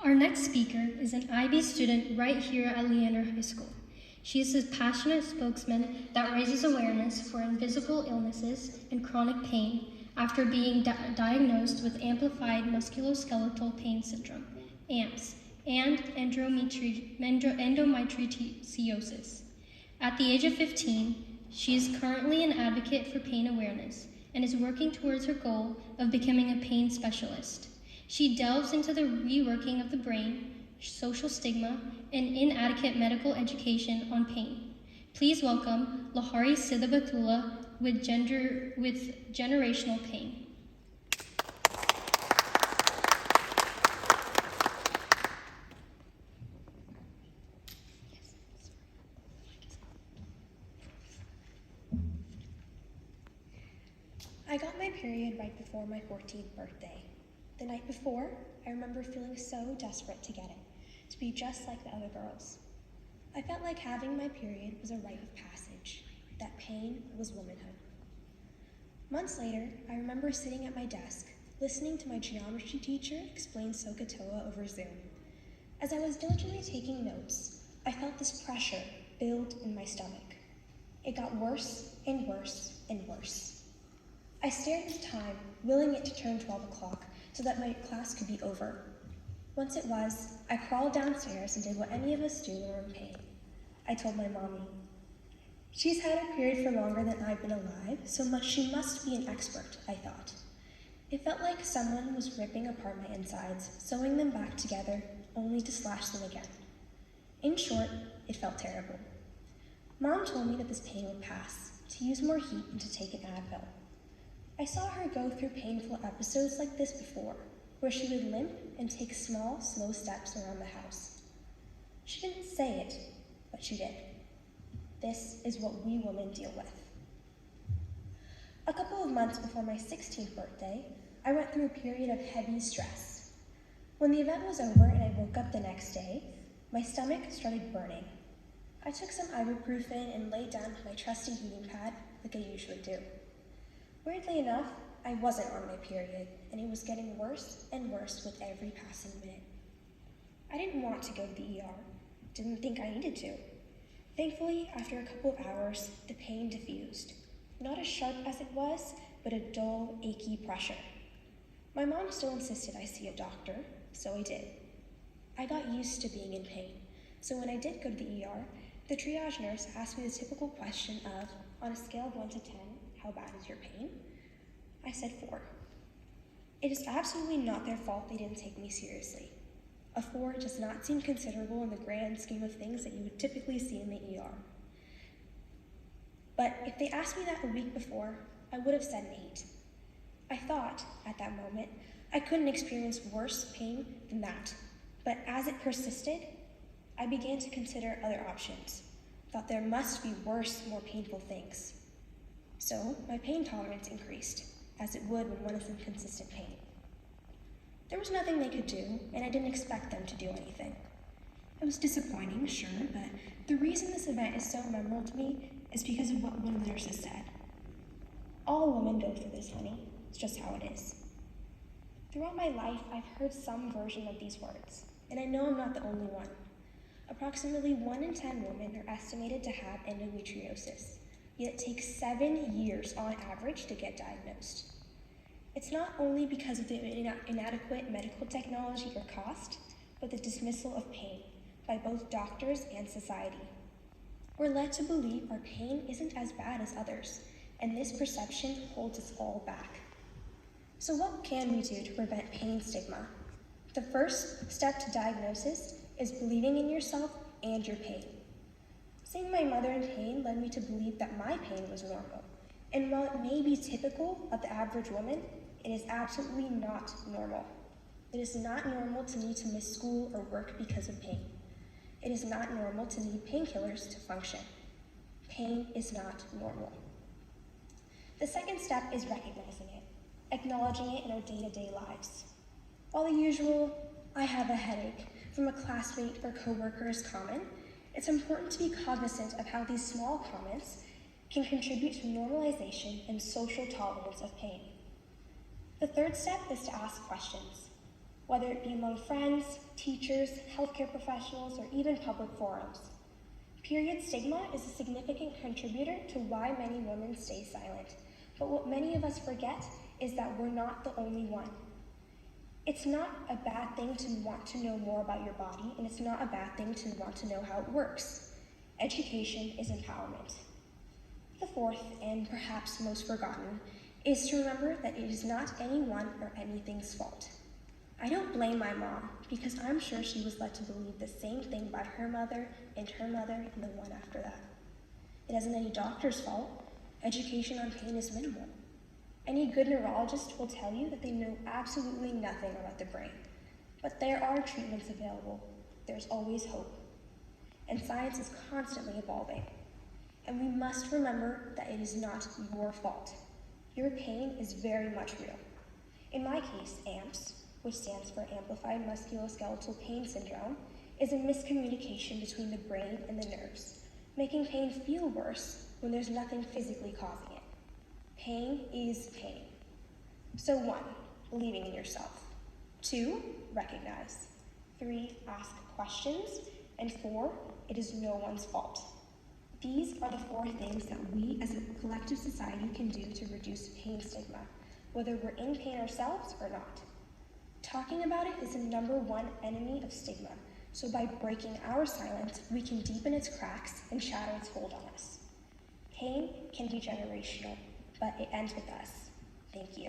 Our next speaker is an IB student right here at Leander High School. She is a passionate spokesman that raises awareness for invisible illnesses and chronic pain after being diagnosed with amplified musculoskeletal pain syndrome, AMPS, and endometriosis. At the age of 15, she is currently an advocate for pain awareness and is working towards her goal of becoming a pain specialist. She delves into the reworking of the brain, social stigma, and inadequate medical education on pain. Please welcome Lahari Siddabathula with generational pain. I got my period right before my 14th birthday. The night before, I remember feeling so desperate to get it, to be just like the other girls. I felt like having my period was a rite of passage, that pain was womanhood. Months later, I remember sitting at my desk, listening to my geometry teacher explain SOHCAHTOA over Zoom. As I was diligently taking notes, I felt this pressure build in my stomach. It got worse and worse and worse. I stared at the time, willing it to turn 12 o'clock so that my class could be over. Once it was, I crawled downstairs and did what any of us do when we're in pain. I told my mommy. She's had a period for longer than I've been alive, so she must be an expert, I thought. It felt like someone was ripping apart my insides, sewing them back together, only to slash them again. In short, it felt terrible. Mom told me that this pain would pass, to use more heat and to take an Advil. I saw her go through painful episodes like this before, where she would limp and take small, slow steps around the house. She didn't say it, but she did. This is what we women deal with. A couple of months before my 16th birthday, I went through a period of heavy stress. When the event was over and I woke up the next day, my stomach started burning. I took some ibuprofen and laid down on my trusty heating pad like I usually do. Weirdly enough, I wasn't on my period, and it was getting worse and worse with every passing minute. I didn't want to go to the ER, didn't think I needed to. Thankfully, after a couple of hours, the pain diffused. Not as sharp as it was, but a dull, achy pressure. My mom still insisted I see a doctor, so I did. I got used to being in pain, so when I did go to the ER, the triage nurse asked me the typical question of, on a scale of 1 to 10, how bad is your pain? I said 4. It is absolutely not their fault they didn't take me seriously. A 4 does not seem considerable in the grand scheme of things that you would typically see in the ER. But if they asked me that a week before, I would have said an 8. I thought, at that moment, I couldn't experience worse pain than that. But as it persisted, I began to consider other options. Thought there must be worse, more painful things. So my pain tolerance increased, as it would when one is in consistent pain. There was nothing they could do, and I didn't expect them to do anything. It was disappointing, sure, but the reason this event is so memorable to me is because of what one of the nurses said. All women go through this, honey. It's just how it is. Throughout my life, I've heard some version of these words, and I know I'm not the only one. Approximately 1 in 10 women are estimated to have endometriosis. Yet it takes 7 years on average to get diagnosed. It's not only because of the inadequate medical technology or cost, but the dismissal of pain by both doctors and society. We're led to believe our pain isn't as bad as others, and this perception holds us all back. So what can we do to prevent pain stigma? The first step to diagnosis is believing in yourself and your pain. Seeing my mother in pain led me to believe that my pain was normal. And while it may be typical of the average woman, it is absolutely not normal. It is not normal to need to miss school or work because of pain. It is not normal to need painkillers to function. Pain is not normal. The second step is recognizing it, acknowledging it in our day-to-day lives. While the usual, I have a headache, from a classmate or coworker is common, it's important to be cognizant of how these small comments can contribute to normalization and social tolerance of pain. The third step is to ask questions. whether it be among friends, teachers, healthcare professionals, or even public forums. Period stigma is a significant contributor to why many women stay silent, but what many of us forget is that we're not the only one. It's not a bad thing to want to know more about your body, and it's not a bad thing to want to know how it works. Education is empowerment. The fourth, and perhaps most forgotten, is to remember that it is not anyone or anything's fault. I don't blame my mom, because I'm sure she was led to believe the same thing by her mother and the one after that. It isn't any doctor's fault. Education on pain is minimal. Any good neurologist will tell you that they know absolutely nothing about the brain, but there are treatments available. There's always hope. And science is constantly evolving. And we must remember that it is not your fault. Your pain is very much real. In my case, AMPS, which stands for Amplified Musculoskeletal Pain Syndrome, is a miscommunication between the brain and the nerves, making pain feel worse when there's nothing physically causing it. Pain is pain. So 1, believing in yourself. 2, recognize. 3, ask questions. And 4, it is no one's fault. These are the 4 things that we as a collective society can do to reduce pain stigma, whether we're in pain ourselves or not. Talking about it is the #1 enemy of stigma, so by breaking our silence, we can deepen its cracks and shatter its hold on us. Pain can be generational, but it ends with us. Thank you.